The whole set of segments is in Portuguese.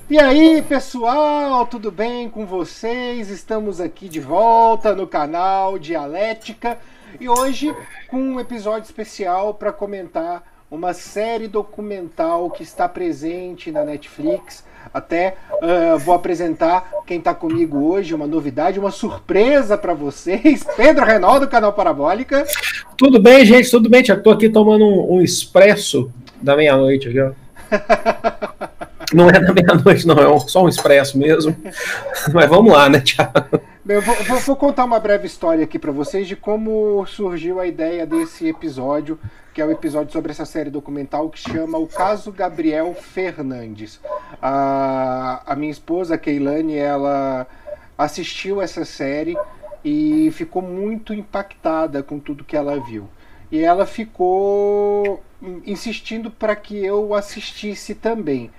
E aí, pessoal, tudo bem com vocês? Estamos aqui de volta no canal Dialética e hoje com um episódio especial para comentar uma série documental que está presente na Netflix. Até vou apresentar quem está comigo hoje, uma novidade, uma surpresa para vocês. Pedro Renal, do canal Parabólica. Tudo bem, gente? Tudo bem, Tiago? Tô aqui tomando um expresso da meia-noite aqui, ó. Não é da meia-noite, não, é só um expresso mesmo. Mas vamos lá, né, Tiago? Bem, eu vou contar uma breve história aqui para vocês de como surgiu a ideia desse episódio, que é o episódio sobre essa série documental que chama O Caso Gabriel Fernandes. A minha esposa, a Keilane, ela assistiu essa série e ficou muito impactada com tudo que ela viu. E ela ficou insistindo para que eu assistisse também.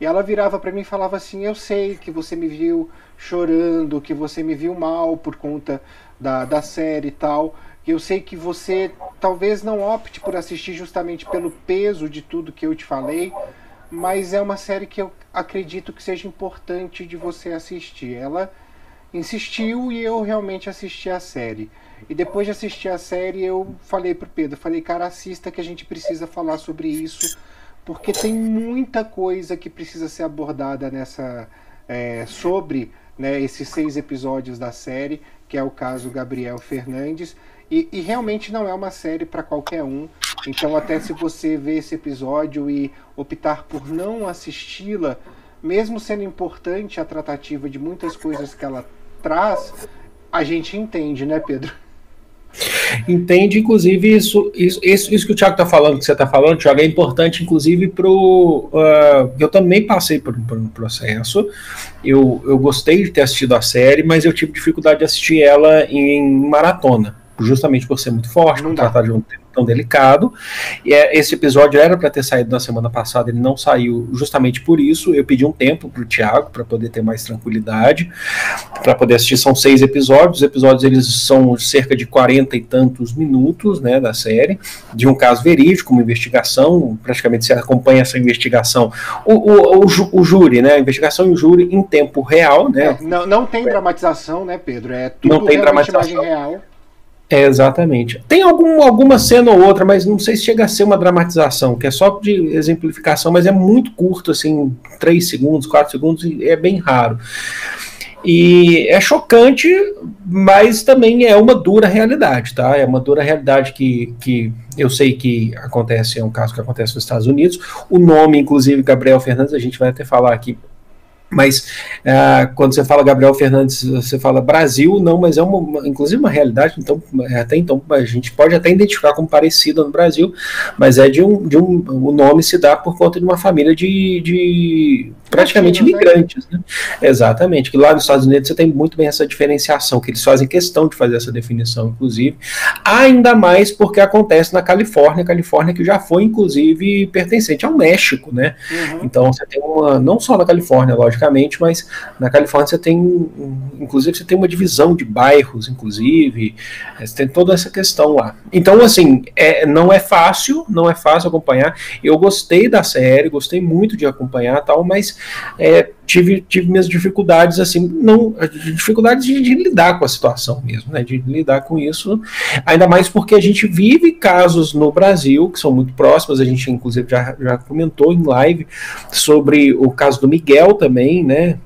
E ela virava para mim e falava assim: eu sei que você me viu chorando, que você me viu mal por conta da série e tal. Eu sei que você talvez não opte por assistir justamente pelo peso de tudo que eu te falei, mas é uma série que eu acredito que seja importante de você assistir. Ela insistiu e eu realmente assisti a série. E depois de assistir a série eu falei pro Pedro, cara, assista que a gente precisa falar sobre isso, porque tem muita coisa que precisa ser abordada nessa sobre, né, esses 6 episódios da série, que é o caso Gabriel Fernandes, e realmente não é uma série para qualquer um. Então até se você ver esse episódio e optar por não assisti-la, mesmo sendo importante a tratativa de muitas coisas que ela traz, a gente entende, né, Pedro? Entende, inclusive, isso que o Thiago está falando, que você está falando, Thiago, é importante, inclusive, eu também passei por um processo. Eu gostei de ter assistido a série, mas eu tive dificuldade de assistir ela em maratona, justamente por ser muito forte, por tratar de um tema tão delicado. E esse episódio era para ter saído na semana passada, ele não saiu justamente por isso. Eu pedi um tempo para o Thiago para poder ter mais tranquilidade, para poder assistir. São 6 episódios. Os episódios eles são cerca de 40 e tantos minutos, né, da série, de um caso verídico, uma investigação. Praticamente você acompanha essa investigação, o júri, né, a investigação e o júri em tempo real, né. Não tem dramatização, né, Pedro? É tudo não tem realmente imagem real. Exatamente. Tem alguma cena ou outra, mas não sei se chega a ser uma dramatização, que é só de exemplificação, mas é muito curto, assim, 3 segundos, 4 segundos, e é bem raro. E é chocante, mas também é uma dura realidade, tá? É uma dura realidade que eu sei que acontece, é um caso que acontece nos Estados Unidos. O nome, inclusive, Gabriel Fernandes, a gente vai até falar aqui. Mas quando você fala Gabriel Fernandes, você fala Brasil, não, mas é inclusive uma realidade, então, até então a gente pode até identificar como parecida no Brasil, mas o nome se dá por conta de uma família de praticamente imigrantes, né? Exatamente, que lá nos Estados Unidos você tem muito bem essa diferenciação, que eles fazem questão de fazer essa definição, inclusive, ainda mais porque acontece na Califórnia que já foi, inclusive, pertencente ao México, né? Então você tem não só na Califórnia, logicamente, mas na Califórnia você tem, inclusive, você tem uma divisão de bairros, inclusive, você tem toda essa questão lá. Então, assim, não é fácil acompanhar. Eu gostei da série, gostei muito de acompanhar, tal, mas tive minhas dificuldades, assim, dificuldades de lidar com a situação mesmo, né, de lidar com isso, ainda mais porque a gente vive casos no Brasil que são muito próximos. A gente inclusive já comentou em live sobre o caso do Miguel também, né.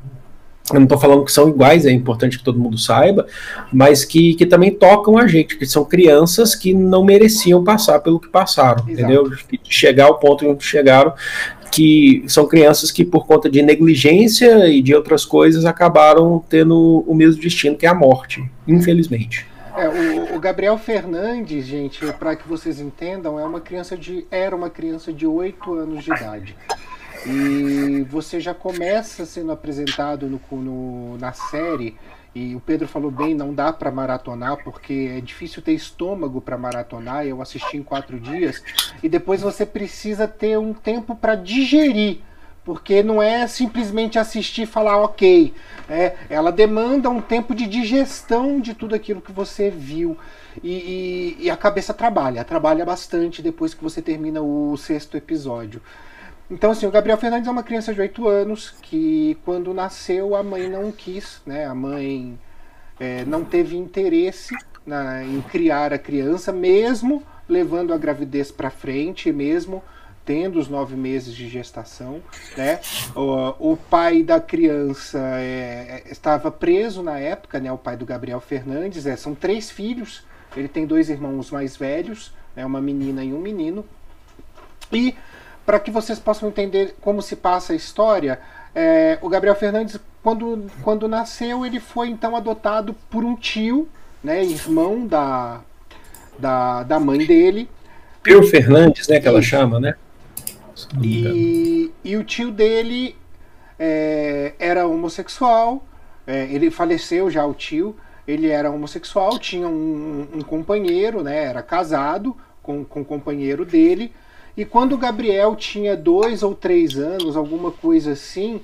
Eu não estou falando que são iguais, é importante que todo mundo saiba, mas que também tocam a gente, que são crianças que não mereciam passar pelo que passaram. Exato. Entendeu? De chegar ao ponto onde chegaram, que são crianças que, por conta de negligência e de outras coisas, acabaram tendo o mesmo destino, que é a morte, infelizmente. O Gabriel Fernandes, gente, para que vocês entendam, era uma criança de 8 anos de idade. E você já começa sendo apresentado na série, e o Pedro falou bem, não dá para maratonar, porque é difícil ter estômago para maratonar. Eu assisti em 4 dias, e depois você precisa ter um tempo para digerir, porque não é simplesmente assistir e falar ok. Ela demanda um tempo de digestão de tudo aquilo que você viu. E a cabeça trabalha bastante depois que você termina o 6º episódio. Então, assim, o Gabriel Fernandes é uma criança de 8 anos que, quando nasceu, a mãe não quis, né? A mãe não teve interesse em criar a criança, mesmo levando a gravidez para frente, mesmo tendo os 9 meses de gestação, né? O pai da criança estava preso na época, né? O pai do Gabriel Fernandes, são 3 filhos, ele tem 2 irmãos mais velhos, né? Uma menina e um menino. E, para que vocês possam entender como se passa a história, o Gabriel Fernandes, quando nasceu, ele foi então adotado por um tio, né? Irmão da mãe dele. Tio Fernandes, né? Que ela chama, né? E o tio dele era homossexual, ele faleceu já, o tio, ele era homossexual, tinha um companheiro, né, era casado com o companheiro dele, e quando o Gabriel tinha 2 ou 3 anos, alguma coisa assim,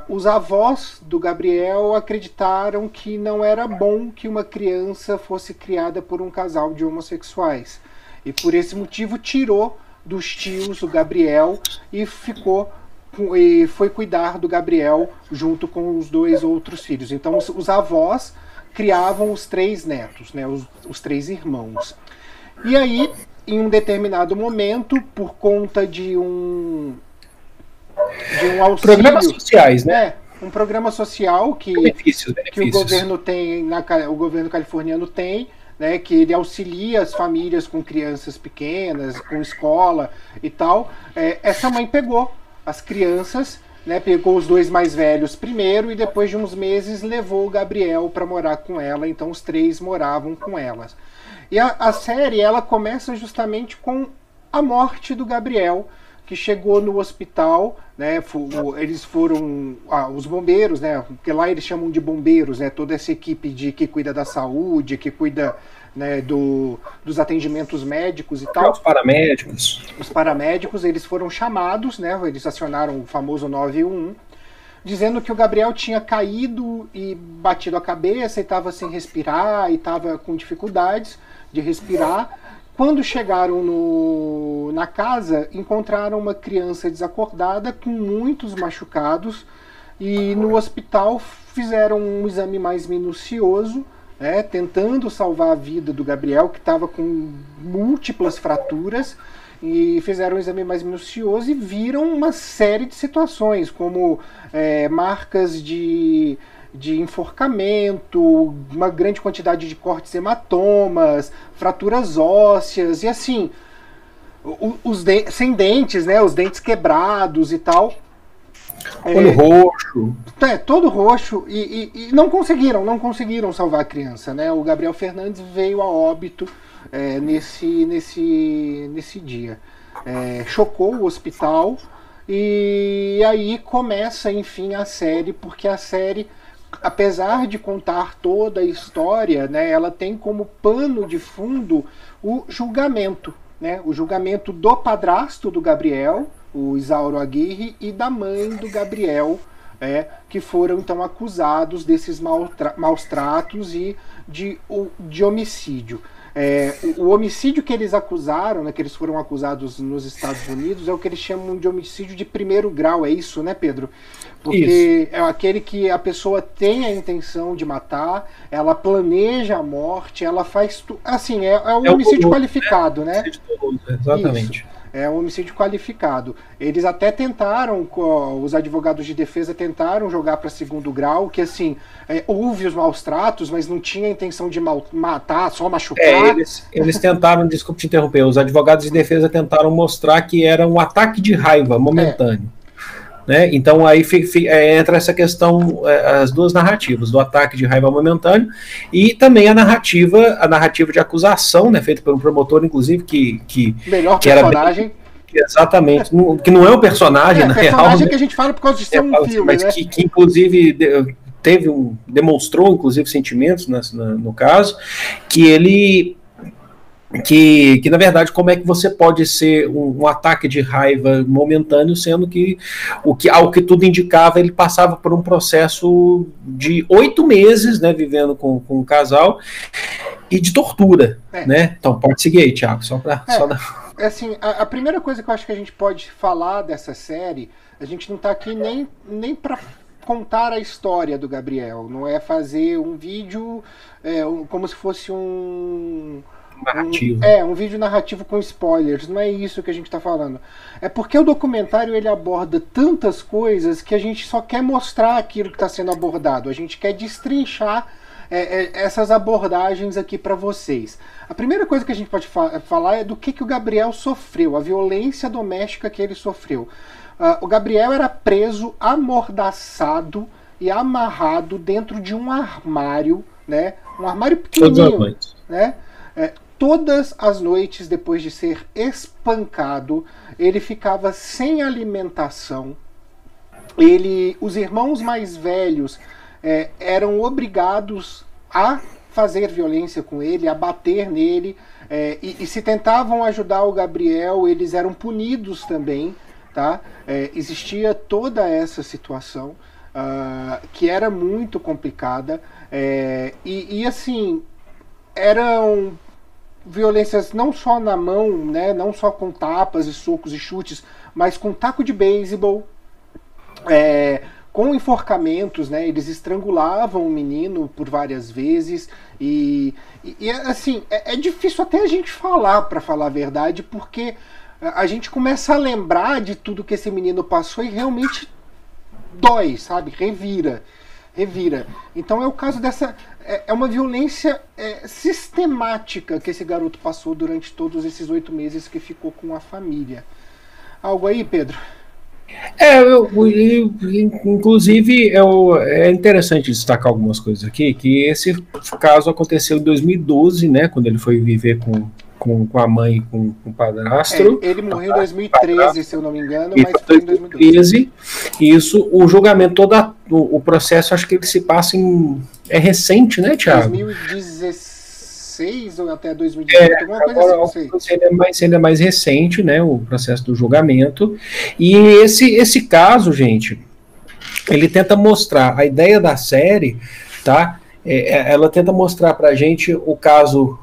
os avós do Gabriel acreditaram que não era bom que uma criança fosse criada por um casal de homossexuais, e por esse motivo tirou dos tios o Gabriel e foi cuidar do Gabriel junto com os 2 outros filhos. Então os avós criavam os 3 netos, né, os 3 irmãos. E aí, em um determinado momento, por conta de um auxílio, programas sociais, né? Um programa social que o governo tem, o governo californiano tem, né, que ele auxilia as famílias com crianças pequenas, com escola e tal. Essa mãe pegou as crianças, né, pegou os 2 mais velhos primeiro e depois de uns meses levou o Gabriel para morar com ela. Então os 3 moravam com elas. E a série, ela começa justamente com a morte do Gabriel, que chegou no hospital, né? Eles foram os bombeiros, né? Porque lá eles chamam de bombeiros, né? Toda essa equipe que cuida da saúde, que cuida, né, dos atendimentos médicos e tal. Os paramédicos. Os paramédicos, eles foram chamados, né? Eles acionaram o famoso 911, dizendo que o Gabriel tinha caído e batido a cabeça e estava sem respirar e estava com dificuldades de respirar. Quando chegaram na casa, encontraram uma criança desacordada com muitos machucados e no hospital fizeram um exame mais minucioso, né, tentando salvar a vida do Gabriel, que estava com múltiplas fraturas, e fizeram um exame mais minucioso e viram uma série de situações, como marcas de enforcamento, uma grande quantidade de cortes hematomas, fraturas ósseas, e assim, sem dentes, né, os dentes quebrados e tal. Olho roxo. Todo roxo, e não conseguiram salvar a criança, né? O Gabriel Fernandes veio a óbito nesse dia. Chocou o hospital, e aí começa, enfim, a série, porque a série, apesar de contar toda a história, né, ela tem como pano de fundo o julgamento, né? O julgamento do padrasto do Gabriel, o Isauro Aguirre, e da mãe do Gabriel, que foram então acusados desses maus tratos e de homicídio. O homicídio que eles acusaram, né, que eles foram acusados nos Estados Unidos, é o que eles chamam de homicídio de primeiro grau, é isso, né, Pedro? Porque é aquele que a pessoa tem a intenção de matar, ela planeja a morte, ela faz assim, um homicídio qualificado, né? Exatamente. Isso. É um homicídio qualificado. Eles até tentaram, os advogados de defesa tentaram jogar para segundo grau, que assim, houve os maus tratos, mas não tinha a intenção de matar, só machucar. Eles tentaram, desculpa te interromper, os advogados de defesa tentaram mostrar que era um ataque de raiva momentâneo. Né? Então aí entra essa questão, as duas narrativas, do ataque de raiva momentâneo e também a narrativa de acusação, né, feita por um promotor, inclusive, que melhor personagem. Exatamente, que não é um personagem, na real. Personagem, né, que a gente fala por causa de ser um filme, mas né? que inclusive demonstrou, inclusive, sentimentos no caso, que ele... Que na verdade, como é que você pode ser um ataque de raiva momentâneo, sendo que ao que tudo indicava, ele passava por um processo de 8 meses, né, vivendo com o casal, e de tortura, né? Então pode seguir aí, Thiago, só para... Assim, a primeira coisa que eu acho que a gente pode falar dessa série, a gente não está aqui nem para contar a história do Gabriel, não é fazer um vídeo como se fosse um vídeo narrativo com spoilers, não é isso que a gente está falando. É porque o documentário ele aborda tantas coisas que a gente só quer mostrar aquilo que está sendo abordado, a gente quer destrinchar essas abordagens aqui para vocês. A primeira coisa que a gente pode falar é do que o Gabriel sofreu, a violência doméstica que ele sofreu. O Gabriel era preso, amordaçado e amarrado dentro de um armário, né? Um armário pequenininho, né? Todas as noites, depois de ser espancado, ele ficava sem alimentação. Os irmãos mais velhos eram obrigados a fazer violência com ele, a bater nele, e se tentavam ajudar o Gabriel, eles eram punidos também, tá? Existia toda essa situação que era muito complicada, e assim, eram violências não só na mão, né, não só com tapas e socos e chutes, mas com taco de beisebol, com enforcamentos, né? Eles estrangulavam o menino por várias vezes e assim, é difícil até a gente falar, para falar a verdade, porque a gente começa a lembrar de tudo que esse menino passou e realmente dói, sabe? Revira. Então é o caso dessa... É uma violência sistemática que esse garoto passou durante todos esses 8 meses que ficou com a família. Algo aí, Pedro? Inclusive é interessante destacar algumas coisas aqui, que esse caso aconteceu em 2012, né, quando ele foi viver com a mãe e com o padrasto. Ele morreu em 2013, se eu não me engano, mas foi em 2012. Isso, o julgamento, todo o processo, acho que ele se passa é recente, né, Thiago? 2016 ou até 2018, alguma coisa assim, não sei. Ele é mais recente, né, o processo do julgamento. E esse caso, gente, ele tenta mostrar, a ideia da série, tá? Ela tenta mostrar pra gente um caso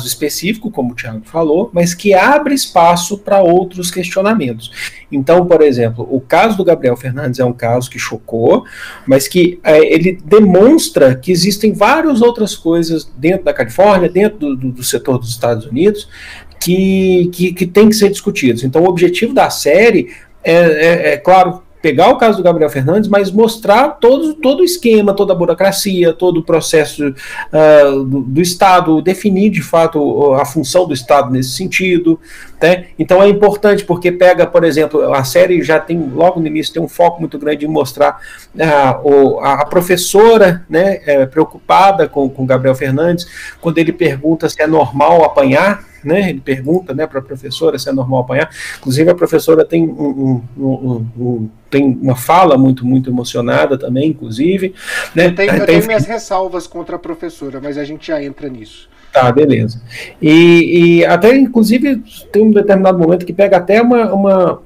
específico, como o Thiago falou, mas que abre espaço para outros questionamentos. Então, por exemplo, o caso do Gabriel Fernandes é um caso que chocou, mas que ele demonstra que existem várias outras coisas dentro da Califórnia, dentro do setor dos Estados Unidos, que tem que ser discutidos. Então, o objetivo da série claro, pegar o caso do Gabriel Fernandes, mas mostrar todo o esquema, toda a burocracia, todo o processo do Estado, definir de fato a função do Estado nesse sentido, né? Então é importante porque pega, por exemplo, a série já tem, logo no início, tem um foco muito grande em mostrar a professora, né, preocupada com o Gabriel Fernandes, quando ele pergunta se é normal apanhar, né? Ele pergunta, né, para a professora se é normal apanhar. Inclusive a professora tem tem uma fala muito emocionada também, inclusive, né? Eu tenho minhas ressalvas contra a professora, mas a gente já entra nisso. Tá, beleza. E até, inclusive, tem um determinado momento que pega até uma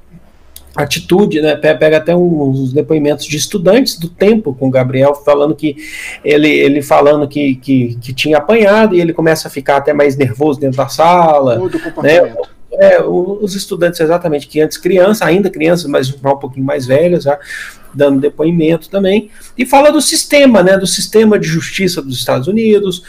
atitude, né? Pega até uns depoimentos de estudantes do tempo com o Gabriel, falando que ele falando que tinha apanhado, e ele começa a ficar até mais nervoso dentro da sala. Muda o comportamento. Né? Os estudantes, exatamente, que antes ainda crianças, mas um pouquinho mais velhas, já dando depoimento também, e fala do sistema, né, do sistema de justiça dos Estados Unidos,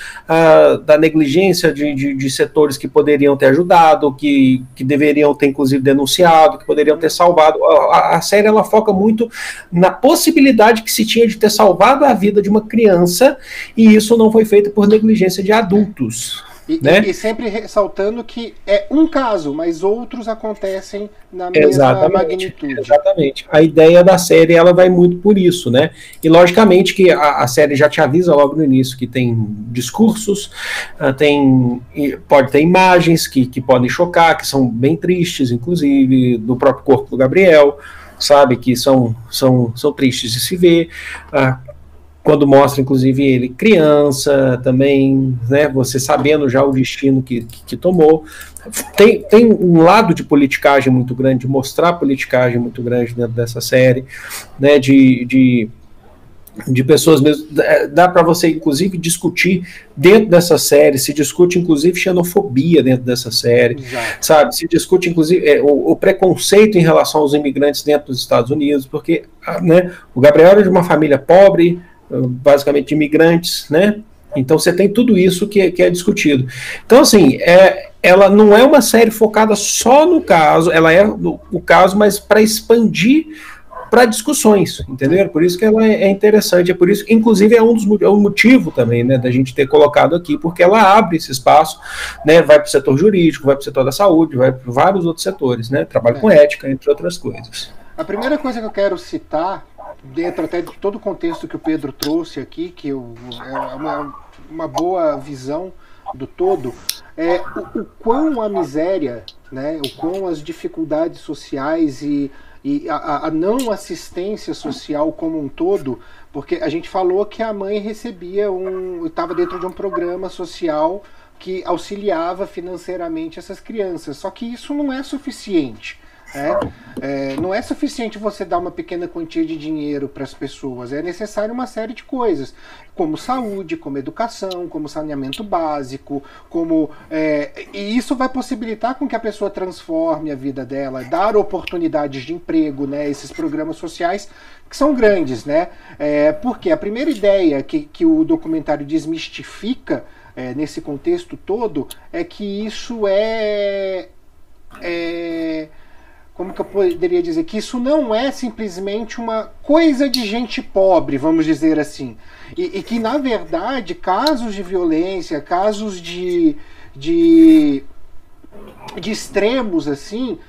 da negligência de setores que poderiam ter ajudado, que deveriam ter inclusive denunciado, que poderiam ter salvado. A série, ela foca muito na possibilidade que se tinha de ter salvado a vida de uma criança, e isso não foi feito por negligência de adultos. Né? E sempre ressaltando que é um caso, mas outros acontecem na mesma magnitude. Exatamente. A ideia da série, ela vai muito por isso, né? E logicamente que a série já te avisa logo no início que tem discursos, pode ter imagens que podem chocar, que são bem tristes, inclusive, do próprio corpo do Gabriel, sabe? Que são tristes de se ver. Quando mostra, inclusive, ele criança também, né, você sabendo já o destino que tomou. Tem um lado de politicagem muito grande, de mostrar politicagem muito grande dentro dessa série, né, de de pessoas mesmo, dá para você inclusive discutir dentro dessa série, se discute inclusive xenofobia dentro dessa série, sabe, se discute inclusive o preconceito em relação aos imigrantes dentro dos Estados Unidos, porque, né, o Gabriel era de uma família pobre, basicamente de imigrantes, né, então você tem tudo isso que é discutido. Então assim, ela não é uma série focada só no caso, ela é o caso, mas para expandir para discussões, entendeu? Por isso que ela é interessante, é por isso, inclusive é um motivo também, né, da gente ter colocado aqui, porque ela abre esse espaço, né, vai para o setor jurídico, vai para o setor da saúde, vai para vários outros setores, né, trabalho com ética, entre outras coisas. A primeira coisa que eu quero citar, dentro até de todo o contexto que o Pedro trouxe aqui, que é uma boa visão do todo, é o quão a miséria, né, o quão as dificuldades sociais e a não assistência social como um todo, porque a gente falou que a mãe recebia estava dentro de um programa social que auxiliava financeiramente essas crianças, só que isso não é suficiente. Não é suficiente você dar uma pequena quantia de dinheiro para as pessoas, é necessário uma série de coisas, como saúde, como educação, como saneamento básico, e isso vai possibilitar com que a pessoa transforme a vida dela, dar oportunidades de emprego, né, esses programas sociais que são grandes, né, porque a primeira ideia que o documentário desmistifica nesse contexto todo é que isso como que eu poderia dizer? Que isso não é simplesmente uma coisa de gente pobre, vamos dizer assim. E que, na verdade, casos de violência, casos de extremos, assim,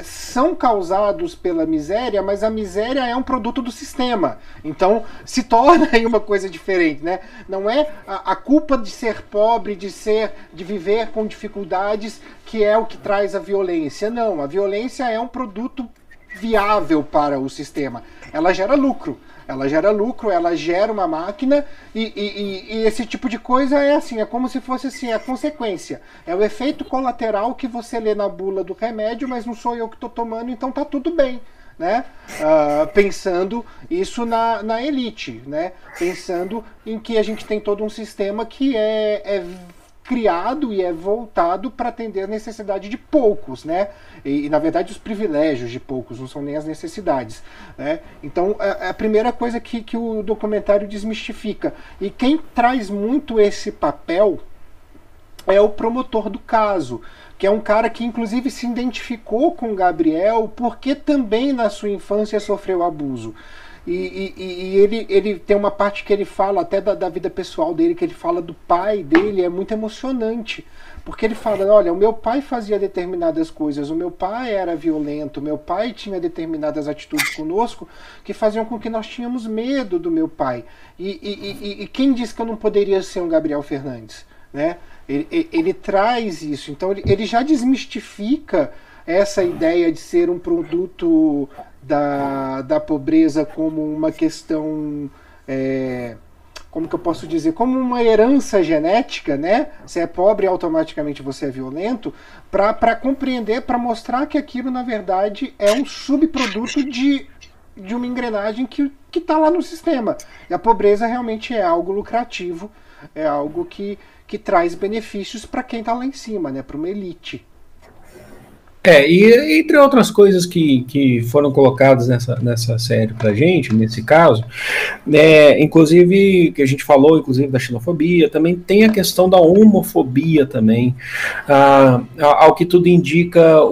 são causados pela miséria, mas a miséria é um produto do sistema. Então, se torna aí uma coisa diferente, né? Não é a culpa de ser pobre, de viver com dificuldades, que é o que traz a violência. Não, a violência é um produto viável para o sistema. Ela gera lucro. Ela gera uma máquina e esse tipo de coisa é como se fosse assim, a consequência. É o efeito colateral que você lê na bula do remédio, mas não sou eu que estou tomando, então tá tudo bem. Né? Pensando isso na elite, né? Pensando em que a gente tem todo um sistema que é criado e é voltado para atender a necessidade de poucos, né? E na verdade os privilégios de poucos, não são nem as necessidades, né? Então a primeira coisa que o documentário desmistifica, e quem traz muito esse papel é o promotor do caso, que é um cara que inclusive se identificou com o Gabriel porque também na sua infância sofreu abuso. E ele tem uma parte que ele fala até da vida pessoal dele, que ele fala do pai dele, é muito emocionante, porque ele fala, olha, o meu pai fazia determinadas coisas, o meu pai era violento, o meu pai tinha determinadas atitudes conosco que faziam com que nós tínhamos medo do meu pai. E quem disse que eu não poderia ser um Gabriel Fernandes? Né? Ele traz isso, então ele já desmistifica essa ideia de ser um produto da pobreza como uma questão, como que eu posso dizer, como uma herança genética, né? Se é pobre, automaticamente você é violento, para compreender, para mostrar que aquilo, na verdade, é um subproduto de uma engrenagem que está lá no sistema. E a pobreza realmente é algo lucrativo, é algo que traz benefícios para quem está lá em cima, né? Para uma elite. E entre outras coisas que foram colocadas nessa série pra gente, nesse caso, inclusive, que a gente falou, inclusive, da xenofobia, também tem a questão da homofobia também. Ao que tudo indica, deixa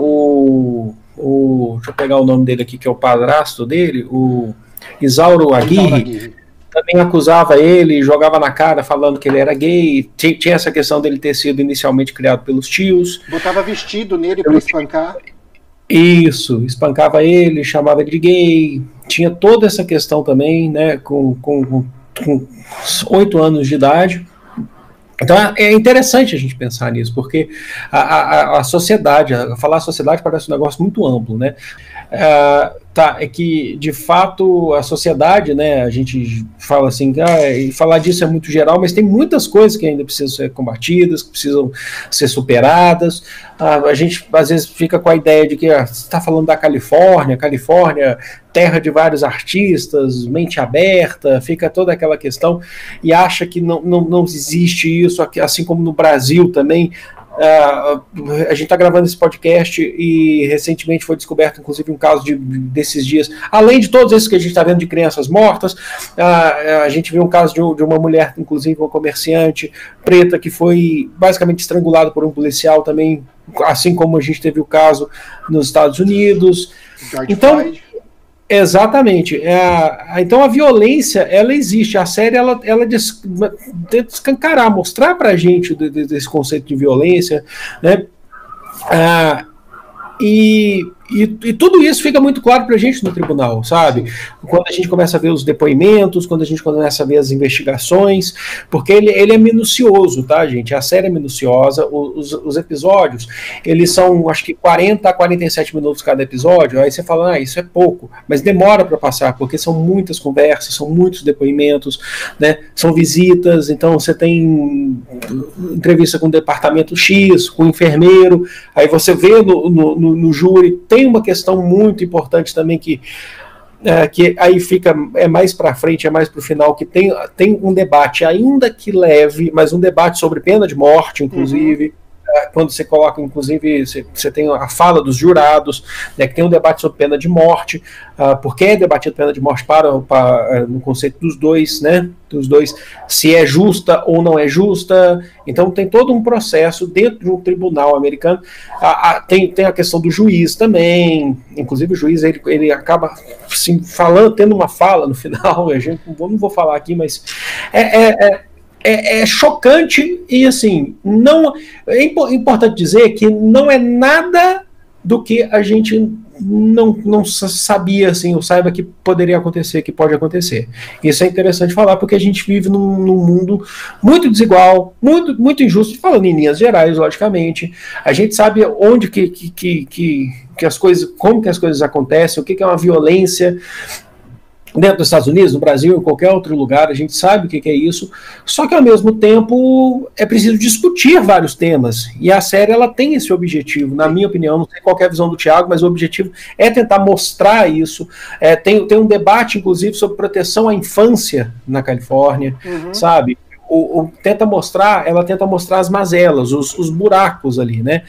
eu pegar o nome dele aqui, que é o padrasto dele, o Isauro Aguirre, também acusava ele, jogava na cara falando que ele era gay, tinha essa questão dele ter sido inicialmente criado pelos tios. Botava vestido nele para espancar. Isso, espancava ele, chamava ele de gay, tinha toda essa questão também, né, com 8 anos de idade. Então é interessante a gente pensar nisso, porque a sociedade, falar sociedade parece um negócio muito amplo, né? É que, de fato, a sociedade, né, a gente fala assim, e falar disso é muito geral, mas tem muitas coisas que ainda precisam ser combatidas, que precisam ser superadas. A gente, às vezes, fica com a ideia de que você está falando da Califórnia, terra de vários artistas, mente aberta, fica toda aquela questão, e acha que não existe isso, assim como no Brasil também. A gente está gravando esse podcast e recentemente foi descoberto, inclusive, um caso desses dias, além de todos esses que a gente está vendo de crianças mortas, a gente viu um caso de uma mulher, inclusive uma comerciante preta, que foi basicamente estrangulada por um policial também, assim como a gente teve o caso nos Estados Unidos. Então, exatamente. Então a violência, ela existe. A série, ela tenta escancarar, mostrar pra gente desse conceito de violência, né? E tudo isso fica muito claro pra gente no tribunal, sabe? Quando a gente começa a ver os depoimentos, quando a gente começa a ver as investigações, porque ele é minucioso, tá, gente? A série é minuciosa, os episódios, eles são, acho que 40 a 47 minutos cada episódio, aí você fala, isso é pouco, mas demora para passar, porque são muitas conversas, são muitos depoimentos, né? São visitas, então você tem entrevista com o departamento X, com o enfermeiro, aí você vê no júri, tem uma questão muito importante também que aí fica, mais para frente, mais para o final, que tem um debate, ainda que leve, mas um debate sobre pena de morte, inclusive, quando você coloca, inclusive, você tem a fala dos jurados, né, que tem um debate sobre pena de morte, porque é debatido pena de morte no conceito dos dois, né, se é justa ou não é justa. Então tem todo um processo dentro de um tribunal americano. Tem a questão do juiz também, inclusive o juiz ele acaba assim, tendo uma fala no final, não vou falar aqui, mas é chocante e, assim, não é importante dizer que não é nada do que a gente não sabia, assim, ou saiba que poderia acontecer, que pode acontecer. Isso é interessante falar, porque a gente vive num mundo muito desigual, muito, muito injusto, falando em linhas gerais, logicamente. A gente sabe onde que as coisas, como que as coisas acontecem, o que é uma violência dentro dos Estados Unidos, no Brasil, em qualquer outro lugar, a gente sabe o que é isso, só que ao mesmo tempo é preciso discutir vários temas, e a série ela tem esse objetivo, na minha opinião, não sei qual é a visão do Thiago, mas o objetivo é tentar mostrar isso. Tem um debate, inclusive, sobre proteção à infância na Califórnia, sabe? Ela tenta mostrar as mazelas, os buracos ali, né?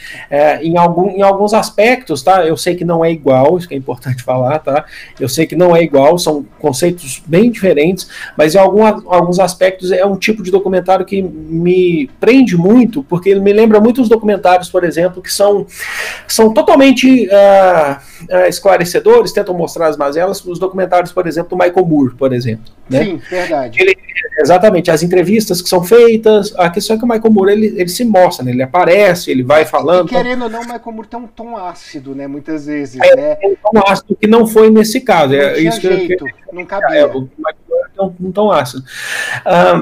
Em alguns aspectos, tá? Eu sei que não é igual, isso que é importante falar, tá? Eu sei que não é igual, são conceitos bem diferentes, mas em alguns aspectos é um tipo de documentário que me prende muito, porque ele me lembra muito os documentários, por exemplo, que são totalmente esclarecedores, tentam mostrar as mazelas, os documentários, por exemplo, do Michael Moore, por exemplo. Né? Sim, verdade. Exatamente, as entrevistas que são feitas, a questão é que o Michael Moore ele se mostra, né? Ele aparece, ele vai falando. E querendo ou não, o Michael Moore tem um tom ácido, né? Muitas vezes. Né? Tem um tom ácido que não foi nesse caso. Não tinha jeito, não cabia. O Michael Moore não tão ácido.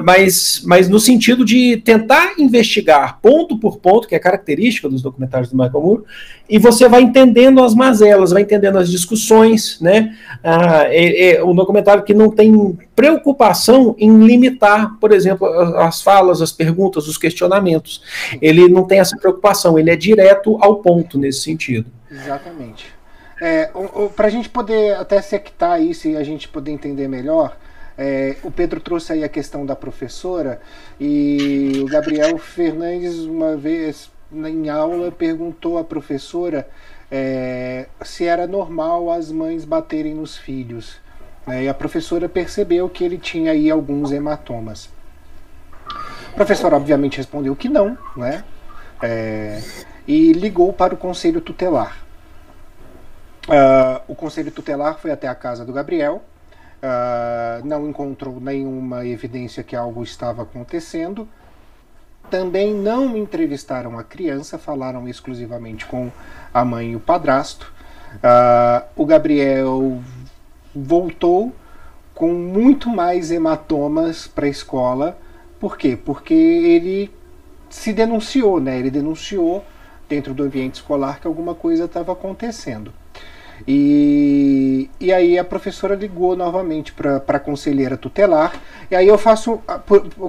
Mas no sentido de tentar investigar ponto por ponto, que é característica dos documentários do Michael Moore, e você vai entendendo as mazelas, vai entendendo as discussões, né? Um documentário que não tem preocupação em limitar, por exemplo, as falas, as perguntas, os questionamentos. Ele não tem essa preocupação, ele é direto ao ponto nesse sentido. Exatamente. Para a gente poder até sectar isso e a gente poder entender melhor, o Pedro trouxe aí a questão da professora, e o Gabriel Fernandes, uma vez em aula, perguntou à professora se era normal as mães baterem nos filhos. E a professora percebeu que ele tinha aí alguns hematomas. A professora obviamente respondeu que não, né? E ligou para o conselho tutelar. O conselho tutelar foi até a casa do Gabriel, não encontrou nenhuma evidência que algo estava acontecendo. Também não entrevistaram a criança, falaram exclusivamente com a mãe e o padrasto. O Gabriel voltou com muito mais hematomas para a escola. Por quê? Porque ele se denunciou, né? Ele denunciou dentro do ambiente escolar que alguma coisa estava acontecendo. E aí a professora ligou novamente para a conselheira tutelar. E aí eu faço,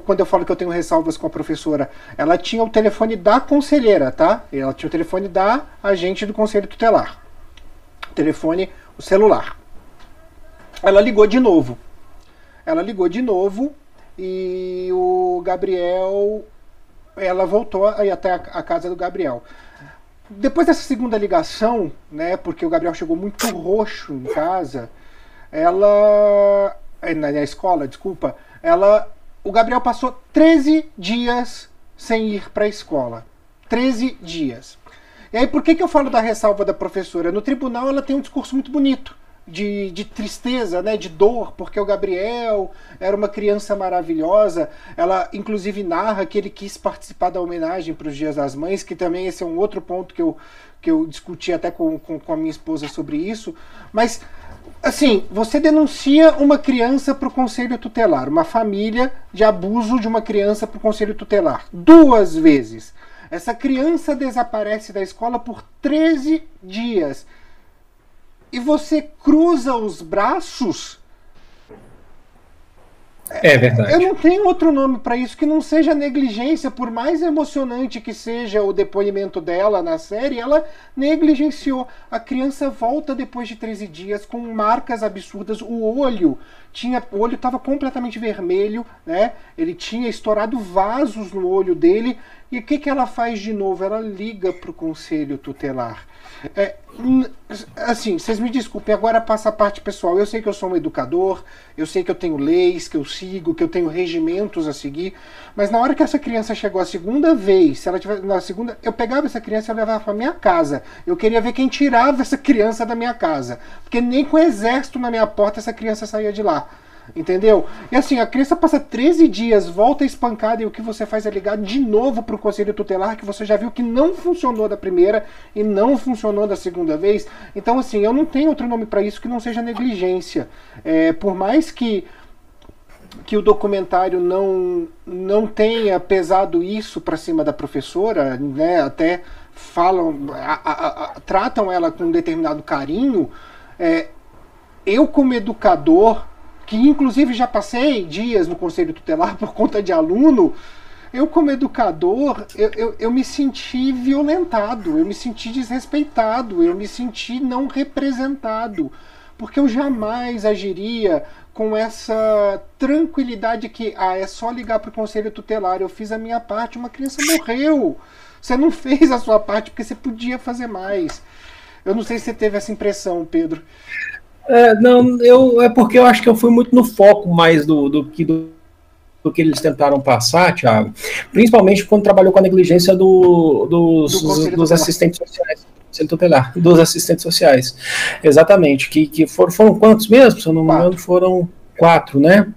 quando eu falo que eu tenho ressalvas com a professora, ela tinha o telefone da conselheira, tá? Ela tinha o telefone da agente do conselho tutelar. O celular. Ela ligou de novo. E o Gabriel, ela voltou a ir até a casa do Gabriel. Depois dessa segunda ligação, né, porque o Gabriel chegou muito roxo em casa, na escola, desculpa, o Gabriel passou 13 dias sem ir para a escola. 13 dias. E aí, por que eu falo da ressalva da professora? No tribunal ela tem um discurso muito bonito, de tristeza, né, de dor, porque o Gabriel era uma criança maravilhosa. Ela inclusive narra que ele quis participar da homenagem para os Dias das Mães, que também esse é um outro ponto que eu discuti até com a minha esposa sobre isso. Mas, assim, você denuncia uma criança para o conselho tutelar, uma família de abuso de uma criança para o conselho tutelar, 2 vezes. Essa criança desaparece da escola por 13 dias. E você cruza os braços. É verdade. Eu não tenho outro nome para isso que não seja negligência. Por mais emocionante que seja o depoimento dela na série, ela negligenciou. A criança volta depois de 13 dias com marcas absurdas. O olho estava completamente vermelho, né? Ele tinha estourado vasos no olho dele. E o que ela faz de novo? Ela liga para o conselho tutelar. Assim, vocês me desculpem, agora passa a parte pessoal. Eu sei que eu sou um educador, eu sei que eu tenho leis que eu sigo, que eu tenho regimentos a seguir, mas na hora que essa criança chegou a segunda vez, se ela tiver na segunda, eu pegava essa criança e levava para minha casa. Eu queria ver quem tirava essa criança da minha casa, porque nem com o exército na minha porta essa criança saía de lá. Entendeu? E assim, a criança passa 13 dias, volta espancada, e o que você faz é ligar de novo para o conselho tutelar, que você já viu que não funcionou da primeira e não funcionou da segunda vez. Então, assim, eu não tenho outro nome para isso que não seja negligência. Por mais que o documentário não tenha pesado isso para cima da professora, né? Até falam, tratam ela com um determinado carinho. Eu, como educador, que inclusive já passei dias no conselho tutelar por conta de aluno, eu como educador, eu me senti violentado, eu me senti desrespeitado, eu me senti não representado, porque eu jamais agiria com essa tranquilidade que é só ligar para o conselho tutelar, eu fiz a minha parte, uma criança morreu, você não fez a sua parte porque você podia fazer mais. Eu não sei se você teve essa impressão, Pedro. Não, é porque eu acho que eu fui muito no foco mais do que eles tentaram passar, Thiago. Principalmente quando trabalhou com a negligência dos assistentes sociais. Tutelar, dos assistentes sociais. Exatamente. Que foram quantos mesmo? Se eu não me engano, foram 4, né?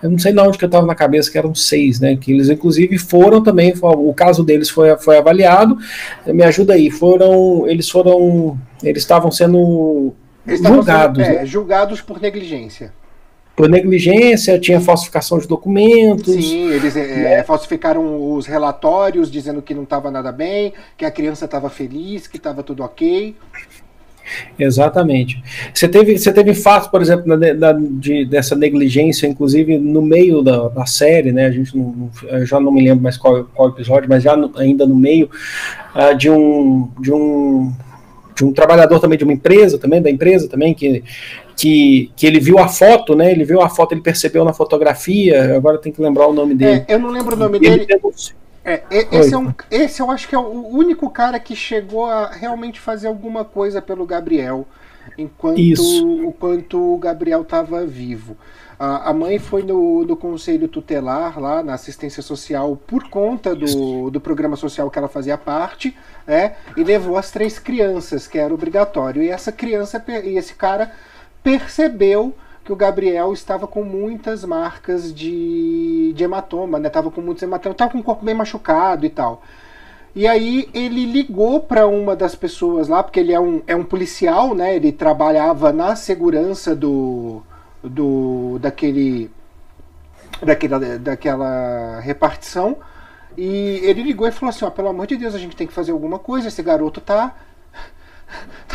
Eu não sei de onde que eu estava na cabeça, que eram 6, né? Que eles, inclusive, foram também. O caso deles foi avaliado. Me ajuda aí. Eles estavam sendo julgados. Julgados por negligência. Por negligência, tinha falsificação de documentos. Sim, eles falsificaram os relatórios dizendo que não estava nada bem, que a criança estava feliz, que estava tudo ok. Exatamente. Você teve fatos, por exemplo, dessa negligência, inclusive no meio da série, né? Eu já não me lembro mais qual episódio, mas ainda no meio de um trabalhador também de uma empresa, da empresa também, que ele viu a foto, né? Ele percebeu na fotografia, agora tem que lembrar o nome dele. Eu não lembro o nome dele. Esse eu acho que é o único cara que chegou a realmente fazer alguma coisa pelo Gabriel, enquanto o Gabriel estava vivo. A mãe foi no conselho tutelar, lá na assistência social, por conta do programa social que ela fazia parte, né? E levou as 3 crianças, que era obrigatório. E esse cara percebeu que o Gabriel estava com muitas marcas de hematoma, né? Estava com muitos hematomas, estava com o corpo bem machucado e tal. E aí ele ligou para uma das pessoas lá, porque ele é um policial, né? Ele trabalhava na segurança daquela repartição, e ele ligou e falou assim: pelo amor de Deus, a gente tem que fazer alguma coisa, esse garoto tá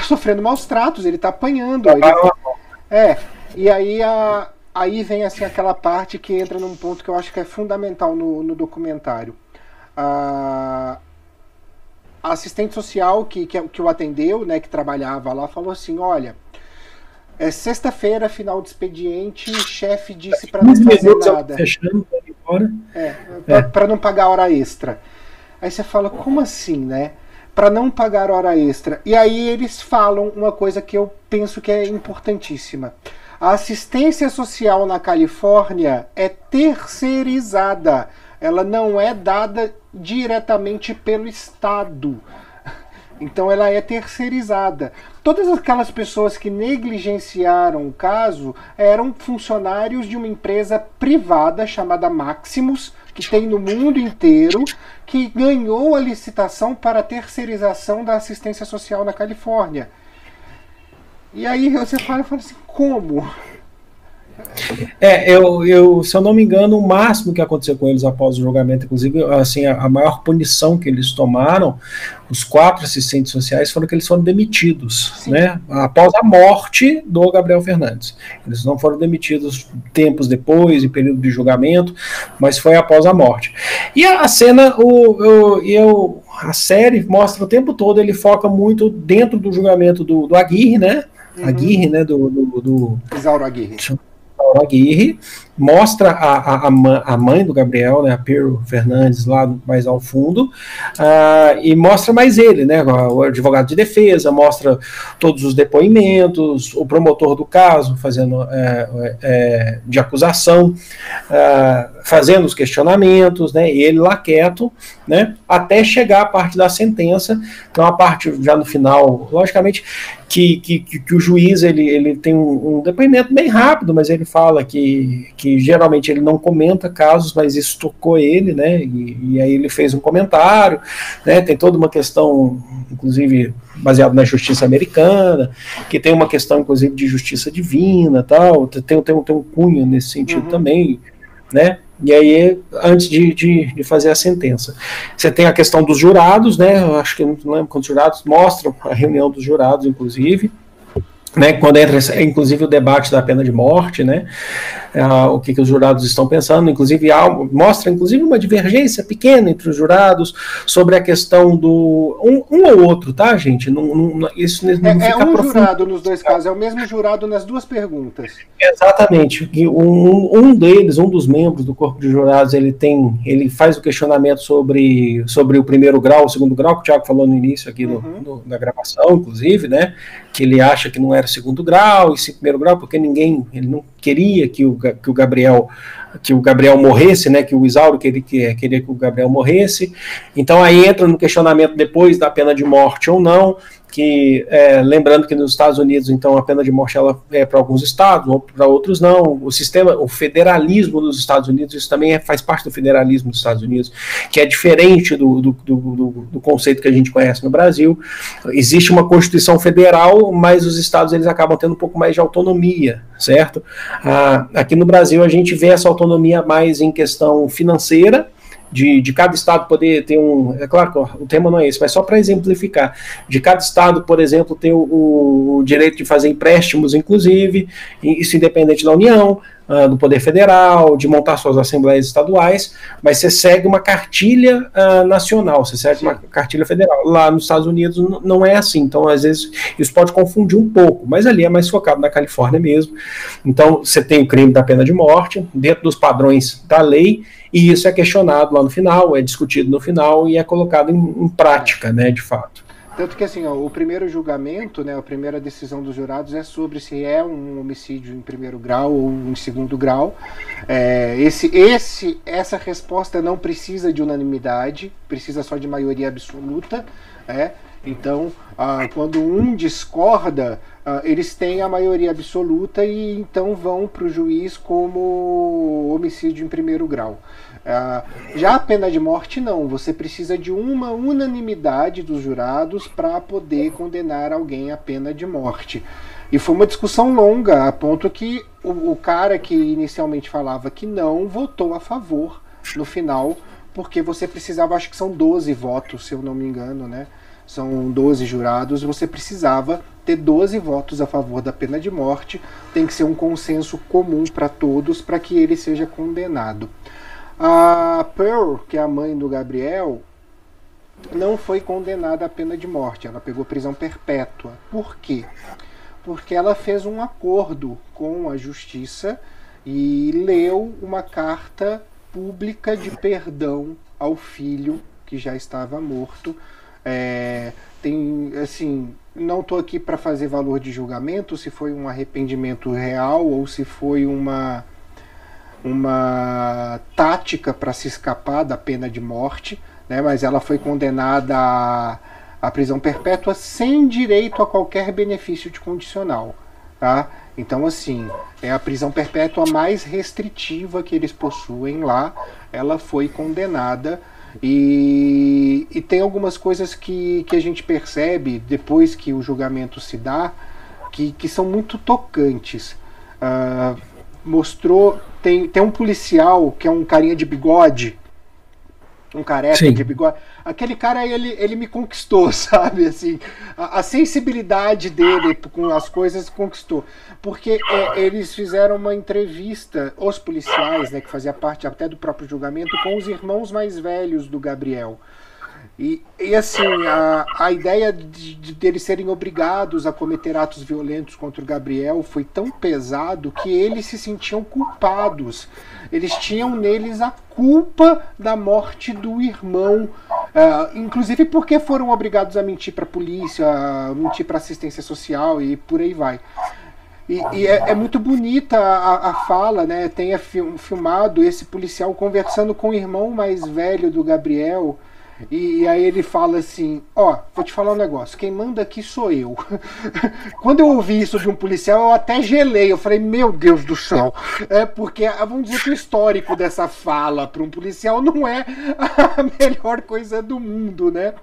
tá sofrendo maus tratos, ele tá apanhando. E aí vem assim aquela parte que entra num ponto que eu acho que é fundamental no documentário. A assistente social que o atendeu, né, que trabalhava lá, falou assim, olha, é sexta-feira, final de expediente, o chefe disse para não fazer nada. Para não pagar hora extra. Aí você fala, como assim, né? Para não pagar hora extra. E aí eles falam uma coisa que eu penso que é importantíssima. A assistência social na Califórnia é terceirizada. Ela não é dada diretamente pelo Estado. Então ela é terceirizada. Todas aquelas pessoas que negligenciaram o caso eram funcionários de uma empresa privada chamada Maximus, que tem no mundo inteiro, que ganhou a licitação para a terceirização da assistência social na Califórnia. E aí você fala assim, como? Se eu não me engano, o máximo que aconteceu com eles após o julgamento, inclusive, assim, a maior punição que eles tomaram, os 4 assistentes sociais, foram que eles foram demitidos, né, após a morte do Gabriel Fernandes. Eles não foram demitidos tempos depois, em período de julgamento, mas foi após a morte. E a cena, a série mostra o tempo todo, ele foca muito dentro do julgamento do Aguirre, né, Aguirre, né, do Isauro Aguirre. Aguirre, mostra a mãe do Gabriel, né, a Pero Fernandes, lá mais ao fundo, e mostra mais ele, né, o advogado de defesa, mostra todos os depoimentos, o promotor do caso fazendo de acusação, fazendo os questionamentos, né, e ele lá quieto, né, até chegar a parte da sentença. Então a parte já no final, logicamente que o juiz ele tem um depoimento bem rápido, mas ele fala que geralmente ele não comenta casos, mas isso tocou ele, né, e aí ele fez um comentário, né, tem toda uma questão, inclusive baseado na justiça americana, que tem uma questão inclusive de justiça divina, tal, tem um cunho nesse sentido também, né. E aí, antes de fazer a sentença, você tem a questão dos jurados, né? Eu acho que não lembro quantos jurados mostram a reunião dos jurados, inclusive, né? Quando entra, inclusive, o debate da pena de morte, né? O que os jurados estão pensando, inclusive mostra inclusive uma divergência pequena entre os jurados sobre a questão do um ou outro, tá, gente? Isso não fica um jurado nos dois casos, é o mesmo jurado nas duas perguntas. Exatamente. Um dos membros do corpo de jurados, ele faz o questionamento sobre o primeiro grau, o segundo grau, que o Thiago falou no início aqui da gravação, inclusive, né? Que ele acha que não era segundo grau e sim primeiro grau, porque ele não queria que o Gabriel morresse, né, que o Isauro queria que o Gabriel morresse. Então aí entra no questionamento depois da pena de morte ou não, que lembrando que nos Estados Unidos, então, a pena de morte ela é para alguns estados, ou para outros não. O federalismo dos Estados Unidos, isso também faz parte do federalismo dos Estados Unidos, que é diferente do conceito que a gente conhece no Brasil. Existe uma Constituição Federal, mas os estados eles acabam tendo um pouco mais de autonomia, certo? Aqui no Brasil a gente vê essa autonomia mais em questão financeira, de cada estado poder ter é claro que o tema não é esse, mas só para exemplificar, de cada estado, por exemplo, ter o direito de fazer empréstimos, inclusive, isso independente da União, do Poder Federal, de montar suas assembleias estaduais, mas você segue uma cartilha nacional, você segue uma cartilha federal. Lá nos Estados Unidos não é assim, então às vezes isso pode confundir um pouco, mas ali é mais focado na Califórnia mesmo. Então você tem o crime da pena de morte, dentro dos padrões da lei, e isso é questionado lá no final, é discutido no final e é colocado em prática, né, de fato. Tanto que assim, o primeiro julgamento, né, a primeira decisão dos jurados é sobre se é um homicídio em primeiro grau ou em segundo grau. Essa resposta não precisa de unanimidade, precisa só de maioria absoluta. Então, quando um discorda, eles têm a maioria absoluta e então vão para o juiz como homicídio em primeiro grau. Já a pena de morte não, você precisa de uma unanimidade dos jurados para poder condenar alguém à pena de morte. E foi uma discussão longa, a ponto que o cara que inicialmente falava que não, votou a favor no final, porque você precisava, acho que são 12 votos, se eu não me engano, né? São 12 jurados, você precisava ter 12 votos a favor da pena de morte, tem que ser um consenso comum para todos para que ele seja condenado. A Pearl, que é a mãe do Gabriel, não foi condenada à pena de morte, ela pegou prisão perpétua. Por quê? Porque ela fez um acordo com a justiça e leu uma carta pública de perdão ao filho que já estava morto. Tem, assim, não estou aqui para fazer valor de julgamento, se foi um arrependimento real ou se foi uma tática para se escapar da pena de morte, né? Mas ela foi condenada à prisão perpétua sem direito a qualquer benefício de condicional, tá? Então, assim, é a prisão perpétua mais restritiva que eles possuem lá. Ela foi condenada e tem algumas coisas que a gente percebe depois que o julgamento se dá que são muito tocantes. Mostrou, tem um policial que é um carinha de bigode, um careca Sim. de bigode. Aquele cara, ele me conquistou, sabe? Assim, a sensibilidade dele com as coisas conquistou. Porque eles fizeram uma entrevista, os policiais, né, que fazia parte até do próprio julgamento, com os irmãos mais velhos do Gabriel. E assim, a ideia de eles serem obrigados a cometer atos violentos contra o Gabriel foi tão pesado que eles se sentiam culpados. Eles tinham neles a culpa da morte do irmão, inclusive porque foram obrigados a mentir para a polícia, a mentir para a assistência social e por aí vai. E é muito bonita a fala, né? Tem filmado esse policial conversando com o irmão mais velho do Gabriel. E aí ele fala assim, vou te falar um negócio, quem manda aqui sou eu. Quando eu ouvi isso de um policial, eu até gelei, eu falei, meu Deus do céu. Porque, vamos dizer que o histórico dessa fala para um policial não é a melhor coisa do mundo, né?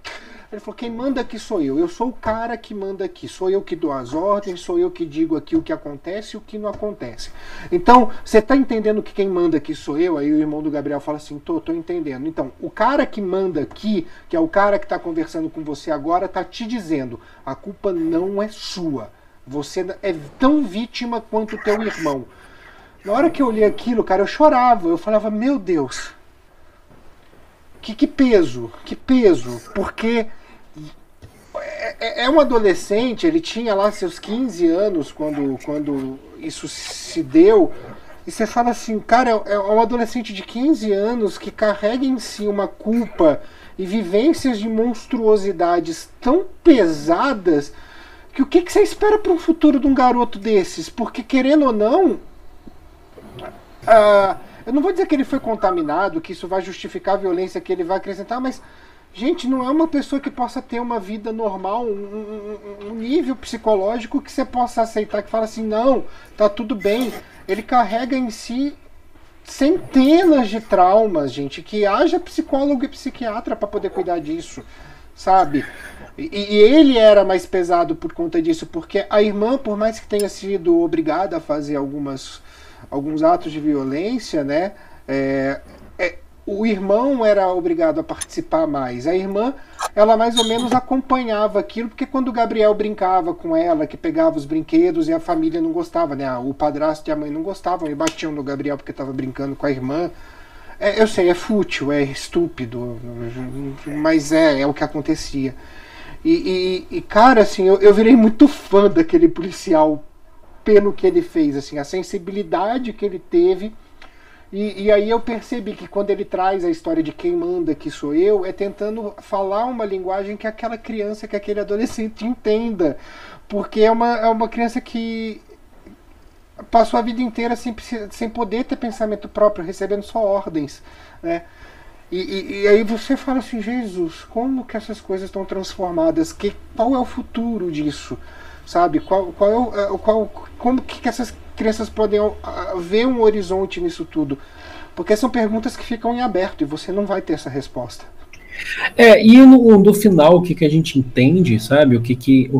Ele falou, quem manda aqui sou eu sou o cara que manda aqui, sou eu que dou as ordens, sou eu que digo aqui o que acontece e o que não acontece. Então, você tá entendendo que quem manda aqui sou eu? Aí o irmão do Gabriel fala assim, tô entendendo. Então, o cara que manda aqui, que é o cara que tá conversando com você agora, tá te dizendo, a culpa não é sua, você é tão vítima quanto o teu irmão. Na hora que eu olhei aquilo, cara, eu chorava, eu falava, meu Deus, que peso, porque é um adolescente, ele tinha lá seus 15 anos quando isso se deu, e você fala assim, cara, é um adolescente de 15 anos que carrega em si uma culpa e vivências de monstruosidades tão pesadas que o que você espera para o futuro de um garoto desses? Porque, querendo ou não, eu não vou dizer que ele foi contaminado, que isso vai justificar a violência que ele vai acrescentar, mas, gente, não é uma pessoa que possa ter uma vida normal, um nível psicológico que você possa aceitar, que fala assim, não, tá tudo bem. Ele carrega em si centenas de traumas, gente, que haja psicólogo e psiquiatra para poder cuidar disso, sabe? E ele era mais pesado por conta disso, porque a irmã, por mais que tenha sido obrigada a fazer alguns atos de violência, né? O irmão era obrigado a participar mais. A irmã, ela mais ou menos acompanhava aquilo, porque quando o Gabriel brincava com ela, que pegava os brinquedos e a família não gostava, né? O padrasto e a mãe não gostavam e batiam no Gabriel porque estava brincando com a irmã. Eu sei, é fútil, é estúpido, mas é o que acontecia. E cara, assim, eu virei muito fã daquele policial pelo que ele fez, assim, a sensibilidade que ele teve. E aí eu percebi que quando ele traz a história de quem manda que sou eu, é tentando falar uma linguagem que aquela criança, que aquele adolescente entenda. Porque é uma criança que passou a vida inteira sem poder ter pensamento próprio, recebendo só ordens, né? E aí você fala assim, Jesus, como que essas coisas estão transformadas? Qual é o futuro disso? Sabe? Como que essas crianças podem ver um horizonte nisso tudo? Porque são perguntas que ficam em aberto e você não vai ter essa resposta. E no final, o que a gente entende, sabe? O que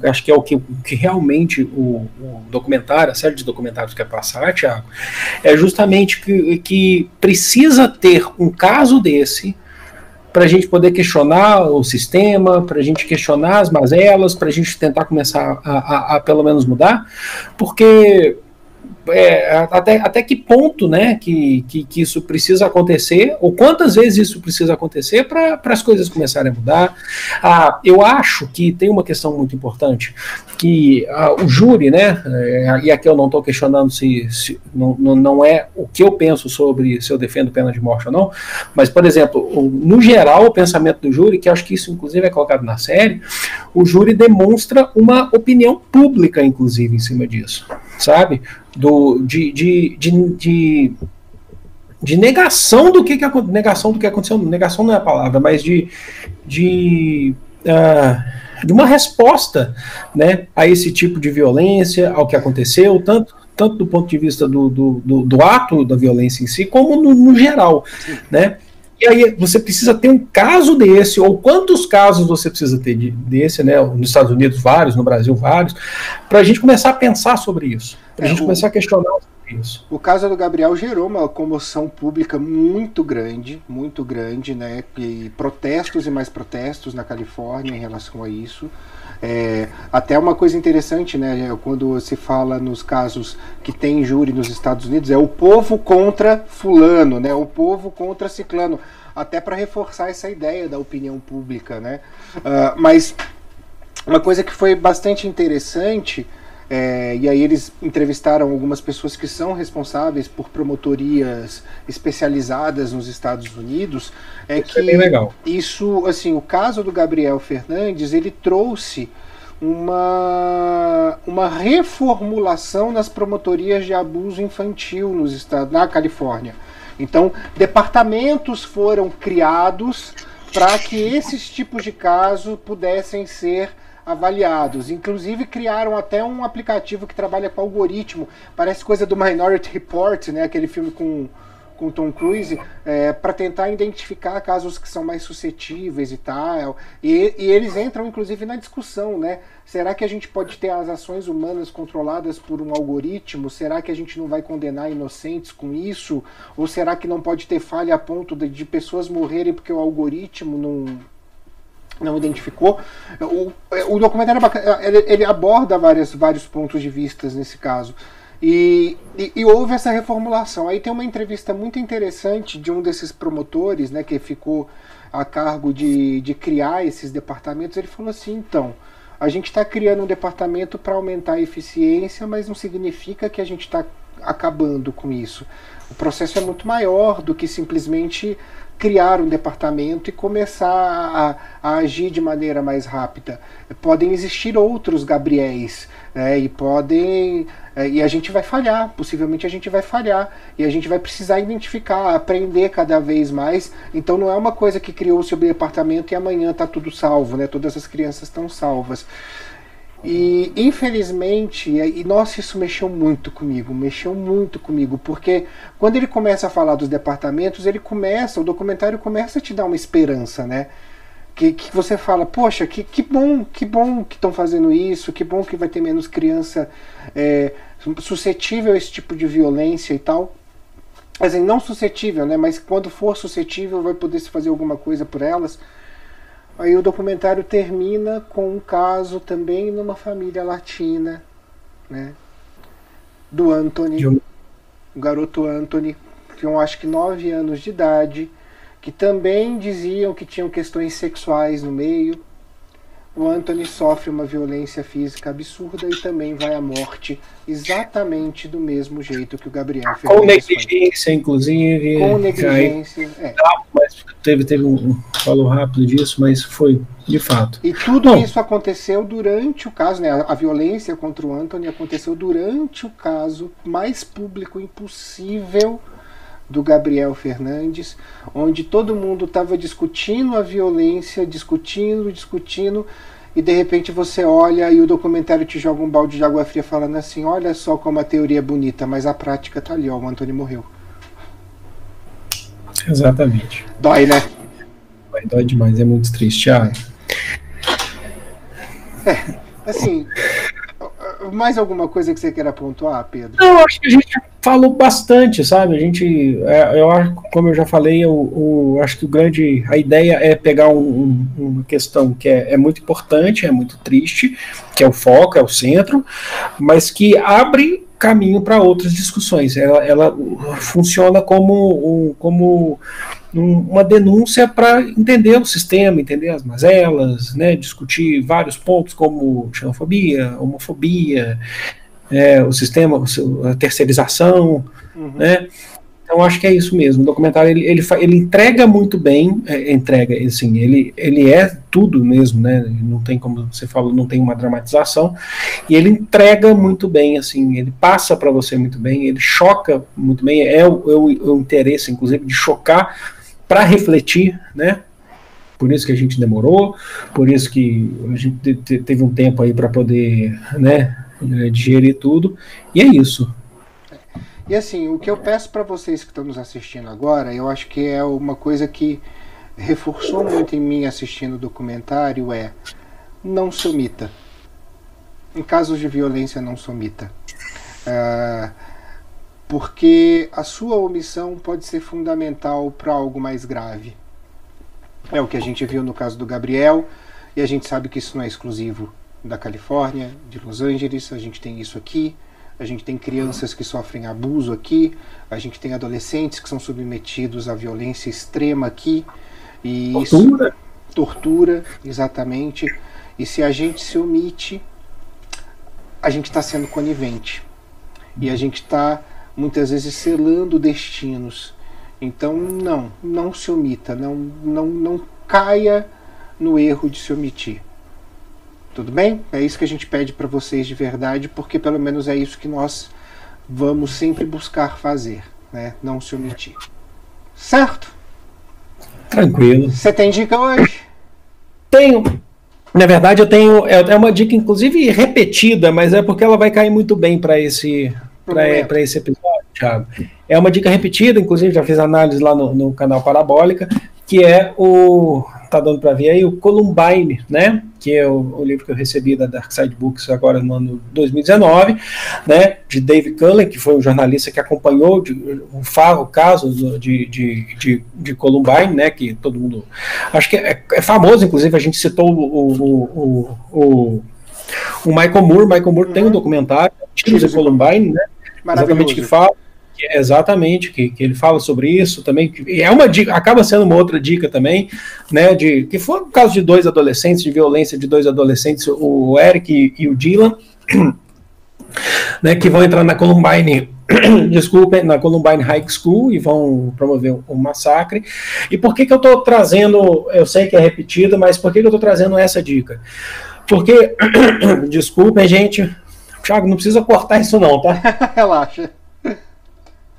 acho que é o que realmente o documentário, a série de documentários quer passar, Thiago, é justamente que precisa ter um caso desse para a gente poder questionar o sistema, para a gente questionar as mazelas, para a gente tentar começar a pelo menos mudar, porque até que ponto, né, que isso precisa acontecer, ou quantas vezes isso precisa acontecer para as coisas começarem a mudar. Eu acho que tem uma questão muito importante, que o júri, né, e aqui eu não estou questionando se não é o que eu penso sobre se eu defendo pena de morte ou não, mas, por exemplo, no geral, o pensamento do júri, que acho que isso inclusive é colocado na série, o júri demonstra uma opinião pública, inclusive, em cima disso, sabe? De negação do que negação do que aconteceu. Negação não é a palavra, mas de uma resposta, né, a esse tipo de violência, ao que aconteceu, tanto do ponto de vista do ato da violência em si, como no geral, né? E aí você precisa ter um caso desse, ou quantos casos você precisa ter desse, né? Nos Estados Unidos vários, no Brasil vários, para a gente começar a pensar sobre isso, para a gente começar a questionar sobre isso. O caso do Gabriel gerou uma comoção pública muito grande, né? E protestos e mais protestos na Califórnia em relação a isso. Até uma coisa interessante, né? Quando se fala nos casos que tem júri nos Estados Unidos, é o povo contra fulano, né? O povo contra ciclano, até para reforçar essa ideia da opinião pública, né? Mas uma coisa que foi bastante interessante, e aí eles entrevistaram algumas pessoas que são responsáveis por promotorias especializadas nos Estados Unidos, isso é bem legal. Isso, assim, o caso do Gabriel Fernandes, ele trouxe uma reformulação nas promotorias de abuso infantil na Califórnia. Então, departamentos foram criados para que esses tipos de casos pudessem ser avaliados. Inclusive criaram até um aplicativo que trabalha com algoritmo, parece coisa do Minority Report, né, aquele filme com Tom Cruise, para tentar identificar casos que são mais suscetíveis e tal. E eles entram inclusive na discussão, né? Será que a gente pode ter as ações humanas controladas por um algoritmo? Será que a gente não vai condenar inocentes com isso? Ou será que não pode ter falha a ponto de pessoas morrerem porque o algoritmo não identificou? O documentário é bacana, ele aborda vários pontos de vista nesse caso. E houve essa reformulação. Aí tem uma entrevista muito interessante de um desses promotores, né, que ficou a cargo de criar esses departamentos. Ele falou assim: então, a gente está criando um departamento para aumentar a eficiência, mas não significa que a gente está acabando com isso. O processo é muito maior do que simplesmente criar um departamento e começar a agir de maneira mais rápida. Podem existir outros Gabriéis, e a gente vai falhar, possivelmente a gente vai falhar, e a gente vai precisar identificar, aprender cada vez mais. Então não é uma coisa que criou-se o departamento e amanhã está tudo salvo, né? Todas as crianças estão salvas. E infelizmente, nossa, isso mexeu muito comigo, porque quando ele começa a falar dos departamentos, o documentário começa a te dar uma esperança, né? Que você fala, poxa, que bom que estão fazendo isso, que bom que vai ter menos criança suscetível a esse tipo de violência e tal. Assim, não suscetível, né? Mas quando for suscetível vai poder se fazer alguma coisa por elas. Aí o documentário termina com um caso também numa família latina, né? Do Anthony, o garoto Anthony, que eu acho que 9 anos de idade, que também diziam que tinham questões sexuais no meio. O Anthony sofre uma violência física absurda e também vai à morte exatamente do mesmo jeito que o Gabriel fez. Com negligência, inclusive. Com negligência, Mas teve um falou rápido disso, mas foi de fato. E tudo isso aconteceu durante o caso, né? A violência contra o Anthony aconteceu durante o caso mais público impossível do Gabriel Fernandes, onde todo mundo estava discutindo a violência, discutindo, e de repente você olha e o documentário te joga um balde de água fria falando assim: olha só como a teoria é bonita, mas a prática tá ali, ó, o Anthony morreu. Exatamente. Dói, né? Dói demais, é muito triste. Assim, Mais alguma coisa que você queira pontuar, Pedro? Não, acho que a gente falou bastante, sabe? A gente, eu acho, como eu já falei, eu acho que a ideia é pegar uma questão que é muito importante, é muito triste, que é o foco, é o centro, mas que abre caminho para outras discussões. Ela funciona como uma denúncia para entender o sistema, entender as mazelas, né, discutir vários pontos como xenofobia, homofobia, o sistema, a terceirização, né? Então acho que é isso mesmo. O documentário ele entrega muito bem, assim, ele é tudo mesmo, né? Não tem, como você falou, não tem uma dramatização, e ele entrega muito bem, assim, ele passa para você muito bem, ele choca muito bem, o interesse, inclusive, de chocar para refletir, né? Por isso que a gente demorou, por isso que a gente teve um tempo aí para poder, né, digerir tudo, e é isso. E assim, o que eu peço para vocês que estão nos assistindo agora, eu acho que é uma coisa que reforçou muito em mim assistindo o documentário, não se omita. Em casos de violência, não se omita. Porque a sua omissão pode ser fundamental para algo mais grave. É o que a gente viu no caso do Gabriel, e a gente sabe que isso não é exclusivo da Califórnia, de Los Angeles, a gente tem isso aqui. A gente tem crianças que sofrem abuso aqui, a gente tem adolescentes que são submetidos à violência extrema aqui. E tortura. Tortura, exatamente. E se a gente se omite, a gente está sendo conivente. E a gente está, muitas vezes, selando destinos. Então, não se omita, não caia no erro de se omitir. Tudo bem? É isso que a gente pede para vocês de verdade, porque pelo menos é isso que nós vamos sempre buscar fazer, né? Não se omitir. Certo? Tranquilo. Você tem dica hoje? Tenho. Na verdade, eu tenho. É uma dica, inclusive, repetida, mas é porque ela vai cair muito bem para esse episódio, Thiago. É uma dica repetida, inclusive já fiz análise lá no canal Parabólica, que é tá dando para ver aí, o Columbine, né? Que é o livro que eu recebi da Dark Side Books agora no ano 2019, né? De Dave Cullen, que foi um jornalista que acompanhou o caso de Columbine, né? Que todo mundo acho que é famoso, inclusive a gente citou o Michael Moore. Michael Moore tem um documentário, Tiros de Columbine, né? Exatamente, que fala. Exatamente, que ele fala sobre isso também, é uma dica, acaba sendo uma outra dica também, né, que foi o caso de dois adolescentes, de violência de dois adolescentes, o Eric e o Dylan, né, que vão entrar na Columbine, na Columbine High School e vão promover um massacre. E por que eu estou trazendo, eu sei que é repetido, mas por que eu estou trazendo essa dica? Porque, desculpem, gente, Thiago, não precisa cortar isso não, tá? Relaxa.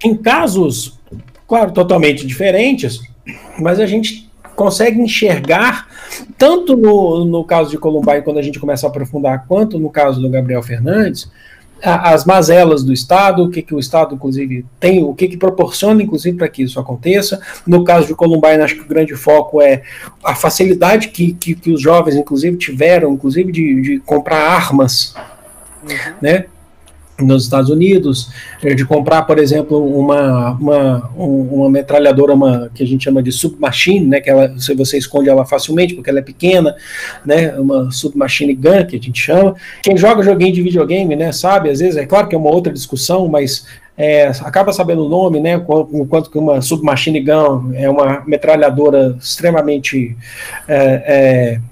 Em casos, claro, totalmente diferentes, mas a gente consegue enxergar, tanto no caso de Columbine, quando a gente começa a aprofundar, quanto no caso do Gabriel Fernandes, as mazelas do Estado, o que o Estado, inclusive, tem, o que proporciona, inclusive, para que isso aconteça. No caso de Columbine, acho que o grande foco é a facilidade que os jovens, inclusive, tiveram, inclusive, de comprar armas, né? Nos Estados Unidos, de comprar, por exemplo, uma metralhadora, que a gente chama de submachine, né, que você esconde ela facilmente, porque ela é pequena, né, uma submachine gun, que a gente chama. Quem joga joguinho de videogame, né, sabe, às vezes, é claro que é uma outra discussão, mas acaba sabendo o nome, né, quanto que uma submachine gun é uma metralhadora extremamente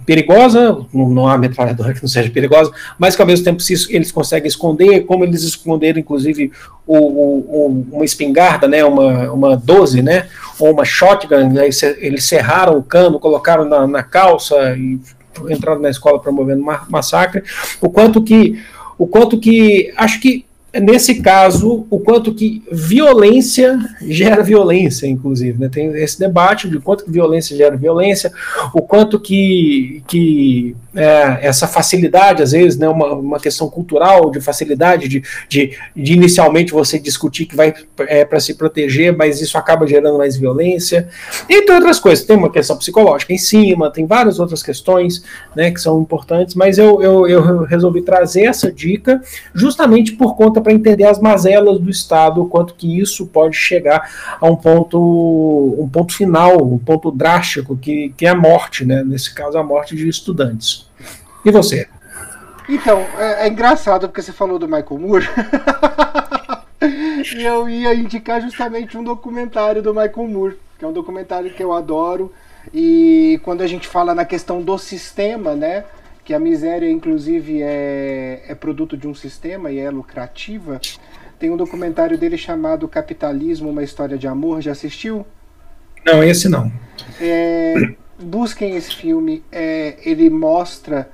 perigosa. Não há metralhadora que não seja perigosa, mas que ao mesmo tempo eles conseguem esconder, como eles esconderam, inclusive, uma espingarda, né, uma 12, né, ou uma shotgun, né, eles serraram o cano, colocaram na calça e entraram na escola promovendo massacre. O quanto que acho que nesse caso, o quanto que violência gera violência, inclusive, né? Tem esse debate de quanto que violência gera violência, o quanto que essa facilidade, às vezes, né, uma questão cultural de facilidade de inicialmente você discutir que vai para se proteger, mas isso acaba gerando mais violência, entre outras coisas. Tem uma questão psicológica em cima, tem várias outras questões, né, que são importantes, mas eu resolvi trazer essa dica justamente por conta para entender as mazelas do Estado, o quanto que isso pode chegar a um ponto final, um ponto drástico, que é a morte, né? Nesse caso, a morte de estudantes. E você? Então, é engraçado porque você falou do Michael Moore e eu ia indicar justamente um documentário do Michael Moore, que é um documentário que eu adoro, e quando a gente fala na questão do sistema, né, que a miséria, inclusive, é produto de um sistema e é lucrativa, tem um documentário dele chamado Capitalismo, uma História de Amor. Já assistiu? Não, esse não. Busquem esse filme. Ele mostra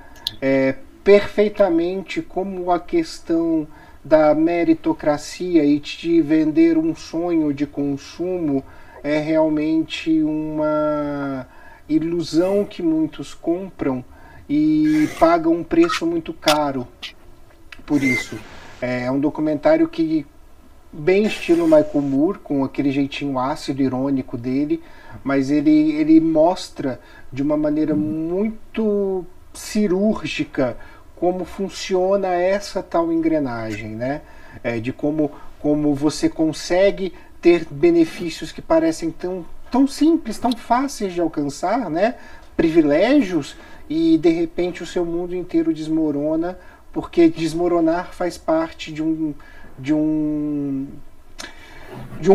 perfeitamente como a questão da meritocracia e de vender um sonho de consumo é realmente uma ilusão que muitos compram e pagam um preço muito caro por isso. É um documentário que, bem estilo Michael Moore, com aquele jeitinho ácido, irônico dele, mas ele mostra de uma maneira muito cirúrgica como funciona essa tal engrenagem, né? De como você consegue ter benefícios que parecem tão simples, tão fáceis de alcançar, né? Privilégios, e de repente o seu mundo inteiro desmorona, porque desmoronar faz parte de um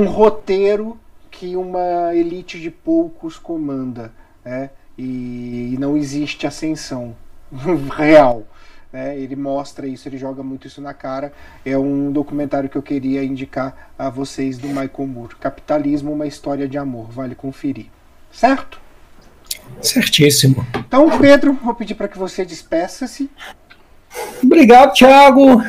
roteiro que uma elite de poucos comanda, né? E não existe ascensão real, né? Ele mostra isso, ele joga muito isso na cara. É um documentário que eu queria indicar a vocês, do Michael Moore, Capitalismo, uma História de Amor, vale conferir, certo? Certíssimo. Então, Pedro, vou pedir para que você despeça-se. Obrigado, Thiago.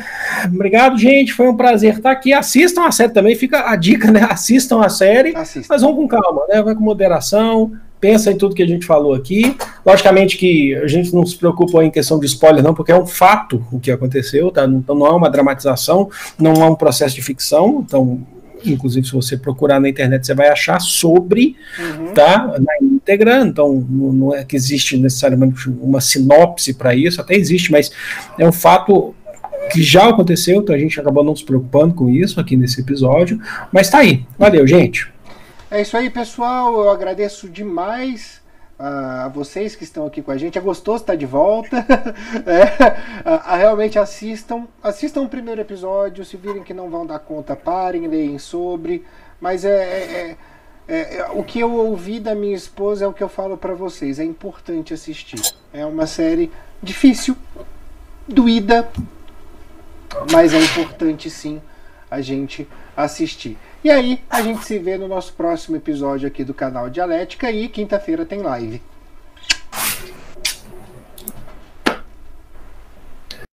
Obrigado, gente. Foi um prazer estar aqui. Assistam a série também. Fica a dica, né? Assistam a série. Mas vão com calma, né? Vai com moderação. Pensa em tudo que a gente falou aqui. Logicamente que a gente não se preocupa em questão de spoiler, não, porque é um fato o que aconteceu, tá? Então não é uma dramatização, não é um processo de ficção. Então, inclusive, se você procurar na internet, você vai achar sobre, tá? Na íntegra. Então, não é que existe necessariamente uma sinopse para isso, até existe, mas é um fato que já aconteceu, então a gente acabou não se preocupando com isso aqui nesse episódio, mas tá aí. Valeu, gente. É isso aí, pessoal. Eu agradeço demais a vocês que estão aqui com a gente. É gostoso estar de volta. Realmente assistam o primeiro episódio. Se virem que não vão dar conta, parem, leem sobre. Mas o que eu ouvi da minha esposa é o que eu falo para vocês. É importante assistir. É uma série difícil, doída, mas é importante sim a gente assistir. E aí, a gente se vê no nosso próximo episódio aqui do canal Dialética, e quinta-feira tem live.